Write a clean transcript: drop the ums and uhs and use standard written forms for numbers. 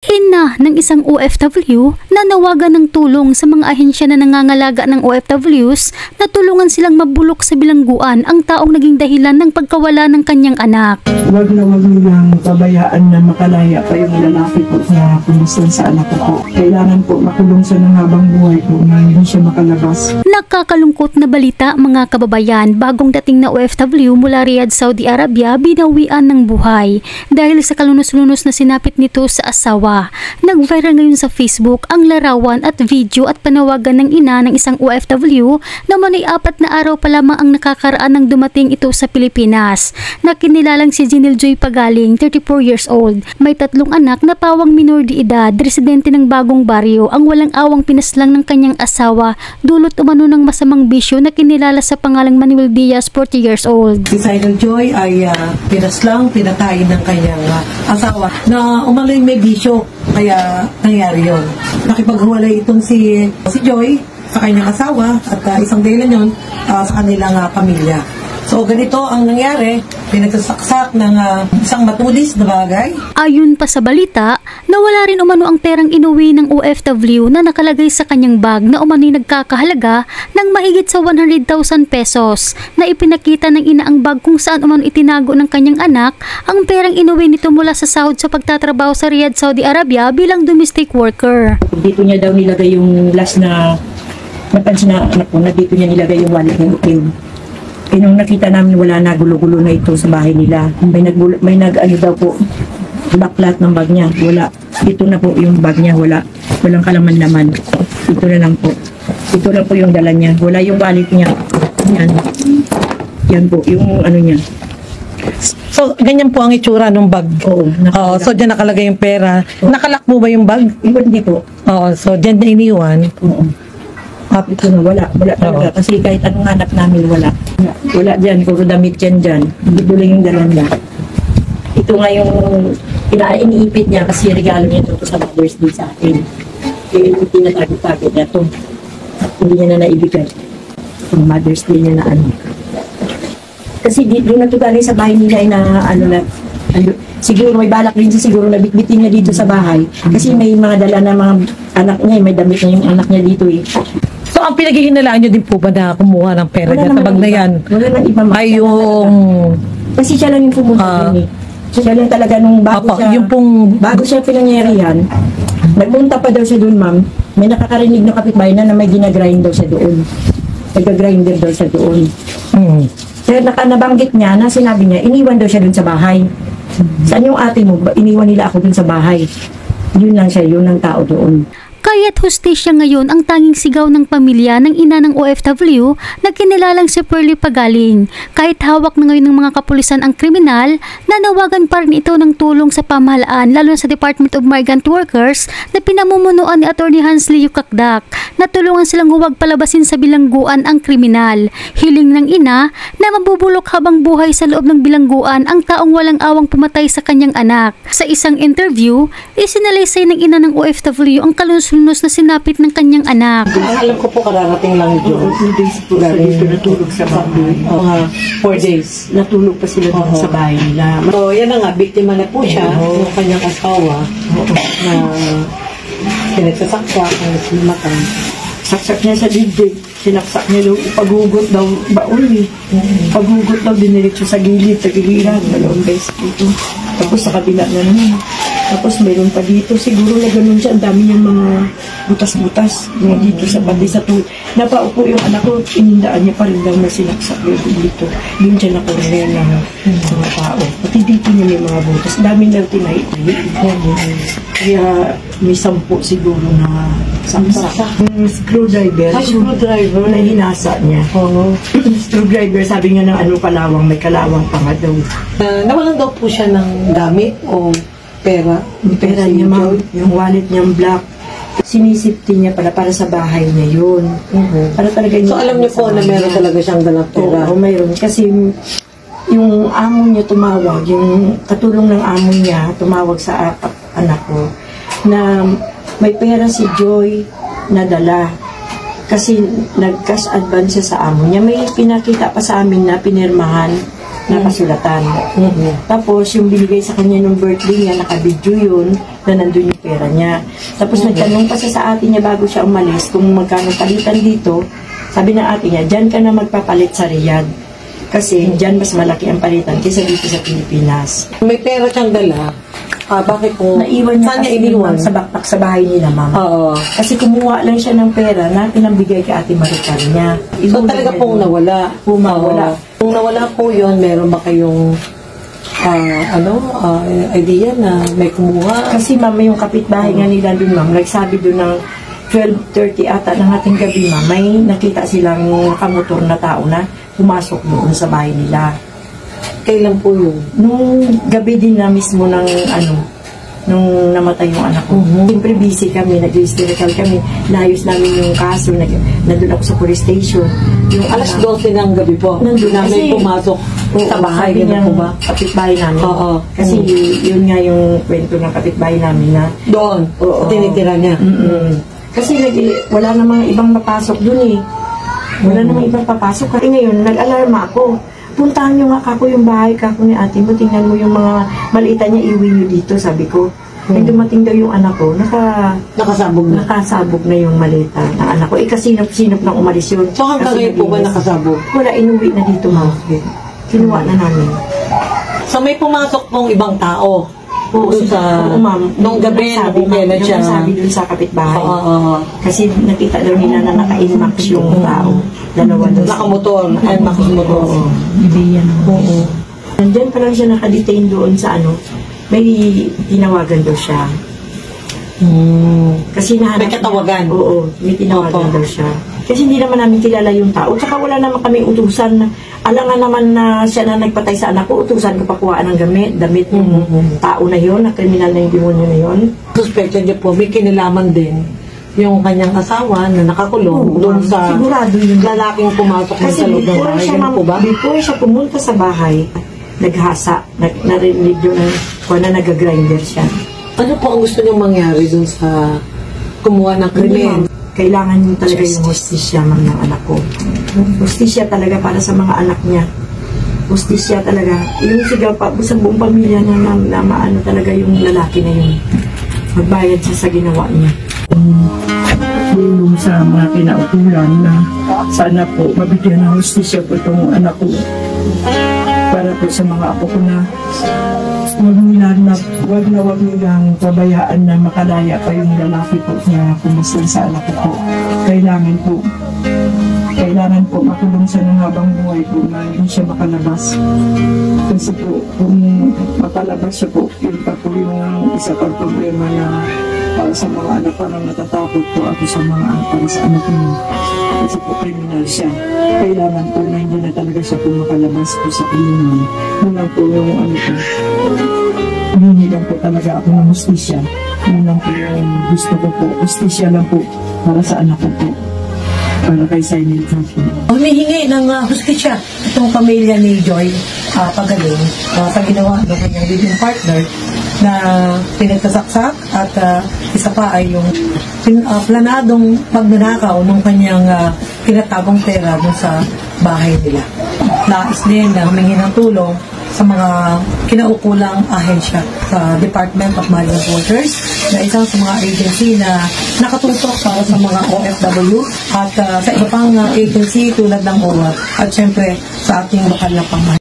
Ina ng isang OFW na nawagan ng tulong sa mga ahensya na nangangalaga ng OFWs na tulungan silang mabulok sa bilangguan ang taong naging dahilan ng pagkawala ng kanyang anak. Huwag na huwag nilang pabayaan na makalaya pa yung lalaki po na pumustan sa anak ko po. Kailangan po makulong siya ng habang buhay po na hindi siya makalabas. Nakakalungkot na balita mga kababayan, bagong dating na OFW mula Riyadh, Saudi Arabia, binawian ng buhay dahil sa kalunos-lunos na sinapit nito sa asawa. Nag-viral ngayon sa Facebook ang larawan at video at panawagan ng ina ng isang OFW na manay 4 na araw pa lamang ang nakakaraan ng dumating ito sa Pilipinas. Nakinilalang si Jinil Joy Pagaling, 34 years old. May 3 anak na pawang minor de edad, residente ng Bagong Baryo, ang walang awang pinaslang ng kanyang asawa, dulot umano ng masamang bisyo na kinilala sa pangalang Manuel Diaz, 40 years old. Si Jinil Joy ay pinaslang, pinatayin ng kanyang asawa na umano'y may bisyo. Kaya nangyari yun. Nakipaghuwalay itong si Joy sa kanyang asawa at isang dahilan yun sa kanilang pamilya. So ganito ang nangyari, pinagsasaksak ng isang matulis na bagay. Ayon pa sa balita, nawala rin umano ang perang inuwi ng OFW na nakalagay sa kanyang bag na umano'y nagkakahalaga ng mahigit sa 100,000 pesos na ipinakita ng ina ang bag kung saan umano itinago ng kanyang anak ang perang inuwi nito mula sa sahod sa pagtatrabaho sa Riyadh, Saudi Arabia bilang domestic worker. Dito niya daw nilagay yung last na napansin na anak ko na dito niya nilagay yung wallet ng itim. Nung nakita namin wala na, gulo-gulo na ito sa bahay nila. May nag-ano daw po, baklat ng bag niya. Wala. Ito na po yung bag niya. Walang kalaman-laman. Ito na lang po. Ito lang po yung dala niya. Wala yung wallet niya. Yan. Yan po, yung ano niya. So, ganyan po ang itsura ng bag. Oo. So, dyan nakalagay yung pera. Nakalak mo ba yung bag? Hindi po. So, dyan na iniwan. Oo. Ito na, wala talaga. Kasi kahit anong hanap namin, wala. Wala dyan, puro damit dyan. Dito lang yung dala niya. Ito nga yung iniipit niya kasi regalo niya ito sa Mother's Day sa akin. Kaya yung tinatago-tago niya ito. Hindi niya na naibigay. Yung Mother's Day niya na ano. Kasi dito na ito galing sa bahay nila siguro may balak rin siya siguro nabitbitin niya dito sa bahay. Kasi may mga dala na mga anak niya, may damit na yung anak niya dito eh. So, ang pinaghihinalaan nyo din po ba na kumuha ng pera niya sa bag na yan? Wala nang iba. Ay yung... Kasi siya lang yung pumunta din eh. Siya lang talaga nung bago siya pinangyarihan, nagpunta pa daw siya doon, ma'am. May nakakarinig na kapitbahay na may ginagrind daw siya doon. Nag-grinder daw siya doon. Kaya nabanggit niya na sinabi niya, iniwan daw siya doon sa bahay. Saan yung ate mo? Iniwan nila ako doon sa bahay. Yun lang siya, yun ang tao doon. Kaya't hustisya ngayon ang tanging sigaw ng pamilya ng ina ng OFW na kinilalang si Pearly Pagaling. Kahit hawak na ngayon ng mga kapulisan ang kriminal, nanawagan pa rin ito ng tulong sa pamahalaan lalo na sa Department of Migrant Workers na pinamumunuan ni Atty. Hans Leo Kakdak na tulungan silang huwag palabasin sa bilangguan ang kriminal. Hiling ng ina na mabubulok habang buhay sa loob ng bilangguan ang taong walang awang pumatay sa kanyang anak. Sa isang interview, isinalaysay ng ina ng OFW ang kalunos-lunos na sinapit ng kanyang anak. Alam ko po kararating lang ito. 2 days po dito natulog sa bahay. 4 days. Natulog pa sila dito sa bahay nila. So, yan na nga, biktima na po siya ng kanyang asawa na pinagsasaksak ang nasimatay. Saksak niya sa dibdib. Sinaksak niya daw, paghugot daw, baon eh. Paghugot daw, diniritso sa gilid, sa giliran. 2 guys dito. Tapos sa kabila na naman. Tapos mayroon pa dito. Siguro na ganun siya. Ang dami niyang mga butas-butas. Mga dito sa pati sa tuwid. Napaupo yung anak ko, inindaan niya pa rin daw na sinaksak dito. Doon siya nakurere ng mga tao. Pati dito niya may mga butas. Dami na tinahi-tahi. Kaya may 10 siguro na saksak. Screwdriver. Screwdriver na hinasa niya. Screwdriver, sabi niya ng kalawang, may kalawang pa nga daw. Nawalan daw po siya ng gamit o pera. Yung pera niya, ma'am, yung wallet niyang black, sinisipti niya para sa bahay niya yun. Para talaga niya. So, alam niyo po na meron talaga siyang dalang pera? Oo, mayroon. Kasi yung amo niya tumawag, yung katulong ng amo niya tumawag sa anak ko na may pera si Joy na dala. Kasi nag-cash advance siya sa amo niya. May pinakita pa sa amin na pinirmahan na kasulatan. Tapos, yung binigay sa kanya ng birthday niya, naka-video yun, na nandun yung pera niya. Tapos nagtanong pa siya sa ate niya bago siya umalis kung magkano palitan dito. Sabi ng ate niya, dyan ka na magpapalit sa Riyadh. Kasi dyan mas malaki ang palitan kaysa dito sa Pilipinas. May pera siyang dala. Bakit po? Naiwan niya Saan niya kasi iniwan? sa backpack sa bahay nila, ma'am. Oo. Kasi kumuha lang siya ng pera na pinambigay kay ate Maricar niya. So Inulan talaga niya pong doon. nawala. Nawala. Kung nawala po yun, meron ba kayong idea na may kumuha? Kasi ma'am, yung kapitbahay nga nila doon, ma'am, nagsabi doon ng 12:30 ata ng ating gabi, ma'am, may nakita silang nakamotor na tao na pumasok doon sa bahay nila. Kailan po yun? Nung gabi din na mismo ng nung namatay yung anak ko. Siyempre busy kami, nag-hysterical kami, naayos namin yung kaso, nandun ako sa police station. Yung Alas 12 ng gabi po. Nandun na may pumasok sa bahay. Sabi Ganun niya, po ba? kapitbahay namin. Oo. Kasi yun nga yung kwento ng kapitbahay namin na Doon. Oo. Tinitira niya. kasi wala namang ibang mapasok dun eh. Wala namang ibang papasok. Kasi ngayon, nag-alarma ako. Puntahan nyo nga kako yung bahay kako ni ate mo. Tingnan mo yung mga maliitan niya, iwi nyo dito, sabi ko. Nang dumating daw yung anak ko, Nakasabog na. nakasabog na yung malita ng anak ko. Kasinop-sinop nang umalis yun. So hanggang Kasi ngayon po ba naglinis. nakasabog? Wala, inuwi na dito, ma'am. Kinuha na namin. So may pumasok pong ibang tao. Doon sa... Oo, ma'am. Nung gabi, Sabi, kung kailan siya... sabi dun sa kapitbahay. Oo. Kasi nakita daw nila na naka-inmax yung tao. Dalawa daw. Nakamotor. Ayun, nakamotor. Oo. Oo. Nandyan pa lang siya nakadetain doon sa may tinawagan daw siya. Kasi nahanap May katawagan? niya. Oo, may tinawagan daw siya. Kasi hindi naman namin kilala yung tao. Tsaka wala naman kami utusan. Alangan naman na siya na nagpatay sa anak ko. Utusan ko pakuhaan ng damit ng tao na yun, na kriminal na yung demonyo na yun. Suspected niya po, may kinalaman din yung kanyang asawa na nakakulong doon sa Sigurado yun. lalaking pumasok na Kasi sa loob ng before bahay. siya, Ganun po ba? before siya pumunta sa bahay, naghasa, narinig doon na nag-grinder siya. Ano po ang gusto niyong mangyari doon sa kumuha ng krimen? Kailangan talaga yung hustisya ng anak ko. Hustisya talaga para sa mga anak niya. Hustisya talaga. Yung sigaw pa sa buong pamilya na maano talaga yung lalaki na yun. Magbayad siya sa ginawa niya. Tulong sa mga kinaukulan na sana po mabigyan ng hustisya po itong anak ko para po sa mga apo ko na wag nilang pabayaan na makalaya pa yung lalaki po na kumustan sa anak ko po. Kailangan po makulong siya ng habang buhay po na hindi siya makalabas. Kasi po, kung makalabas siya po, yun pa po yung isa pang problema na para sa mga anak, parang natatakot po ako sa mga para sa anak niyo. Kasi po criminal siya. Kailangan po na hindi na talaga siya po makalabas po sa kriminal. Yun lang po yung po. Hindi lang po talaga ako ng hustisya. Yun lang po yung gusto ko po. Hustisya lang po para sa anak ko po. Para kay Silent Coffee. Humihingi ng hustisya itong pamilya ni Joy Pagaling sa ginawa ng kanyang living partner na pinagkasaksak at isa pa ay yung planadong pagnanakaw ng kanyang pinatagong pera dun sa bahay nila. Nais din na humingi ng tulong sa mga kinaukulang ahensya sa Department of Migrant Workers na isang sa mga agency na nakatutok para sa mga OFW at sa iba pang agency tulad ng OWA at syempre sa ating bakal na pamahalaan.